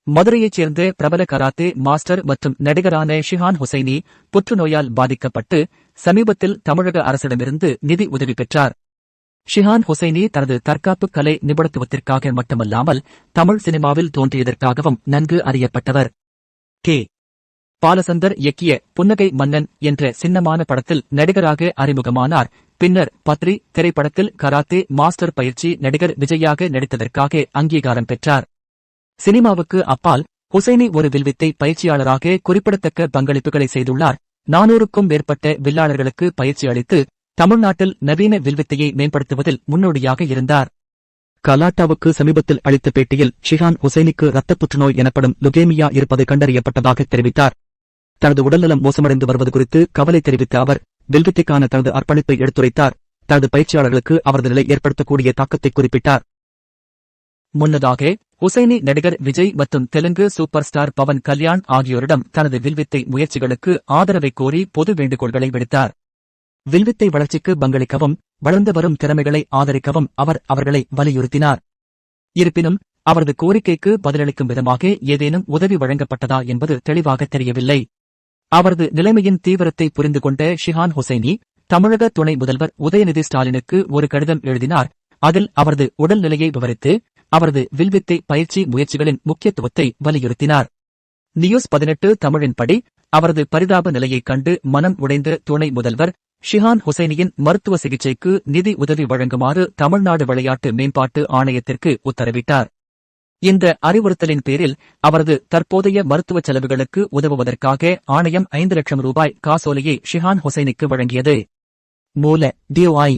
மதுரையைச் சேர்ந்த பிரபல கராத்தே மாஸ்டர் மற்றும் நடிகரான ஷிஹான் ஹுசைனி புற்றுநோயால் பாதிக்கப்பட்டு சமீபத்தில் தமிழக அரசிடமிருந்து நிதி உதவி பெற்றார். ஷிஹான் ஹுசைனி தனது தற்காப்பு கலை நிபுணத்துவத்திற்காக மட்டுமல்லாமல் தமிழ் சினிமாவில் தோன்றியதற்காகவும் நன்கு அறியப்பட்டவர். கே. பாலசந்தர் இயக்கிய புன்னகை மன்னன் என்ற சின்னமான படத்தில் நடிகராக அறிமுகமானார். பின்னர் பத்ரி திரைப்படத்தில் கராத்தே மாஸ்டர் பயிற்சி நடிகர் விஜயாக நடித்ததற்காக அங்கீகாரம் பெற்றார். சினிமாவுக்கு அப்பால் ஹுசைனி ஒரு வில்வித்தை பயிற்சியாளராக குறிப்பிடத்தக்க பங்களிப்புகளை செய்துள்ளார். 400க்கும் மேற்பட்ட வில்லாளர்களுக்கு பயிற்சி அளித்து தமிழ்நாட்டில் நவீன வில்வித்தையை மேம்படுத்துவதில் முன்னோடியாக இருந்தார். கலாட்டாவுக்கு சமீபத்தில் அளித்த பேட்டியில் ஷிஹான் ஹுசைனிக்கு இரத்தப் புற்றுநோய் எனப்படும் லுகேமியா இருப்பது கண்டறியப்பட்டதாக தெரிவித்தார். தனது உடல்நலம் மோசமடைந்து வருவது குறித்து கவலை தெரிவித்த அவர் வில்வித்தைக்கான தனது அர்ப்பணிப்பை எடுத்துரைத்தார். தனது பயிற்சியாளர்களுக்கு அவரது நிலை ஏற்படுத்தக்கூடிய தாக்கத்தை குறிப்பிட்டார். முன்னதாக ஹுசைனி நடிகர் விஜய் மற்றும் தெலுங்கு சூப்பர் ஸ்டார் பவன் கல்யாண் ஆகியோரிடம் தனது வில்வித்தை முயற்சிகளுக்கு ஆதரவை கோரி பொது வேண்டுகோள்களை விடுத்தார். வில்வித்தை வளர்ச்சிக்கு பங்களிக்கவும் வளர்ந்து வரும் திறமைகளை ஆதரிக்கவும் அவர் அவர்களை வலியுறுத்தினார். இருப்பினும் அவரது கோரிக்கைக்கு பதிலளிக்கும் விதமாக ஏதேனும் உதவி வழங்கப்பட்டதா என்பது தெளிவாக தெரியவில்லை. அவரது நிலைமையின் தீவிரத்தை புரிந்து கொண்ட ஷிஹான் ஹுசைனி தமிழக துணை முதல்வர் உதயநிதி ஸ்டாலினுக்கு ஒரு கடிதம் எழுதினார். அதில் அவரது உடல்நிலையை விவரித்து அவரது வில்வித்தை பயிற்சி முயற்சிகளின் முக்கியத்துவத்தை வலியுறுத்தினார். நியூஸ் 18 தமிழின்படி அவரது பரிதாப நிலையைக் கண்டு மனம் உடைந்த துணை முதல்வர் ஷிஹான் ஹுசைனியின் மருத்துவ சிகிச்சைக்கு நிதி உதவி வழங்குமாறு தமிழ்நாடு விளையாட்டு மேம்பாட்டு ஆணையத்திற்கு உத்தரவிட்டார். இந்த அறிவுறுத்தலின் பேரில் அவரது தற்போதைய மருத்துவ செலவுகளுக்கு உதவுவதற்காக ஆணையம் 5 லட்சம் ரூபாய் காசோலையை ஷிஹான் ஹுசைனிக்கு வழங்கியது. மூல DOI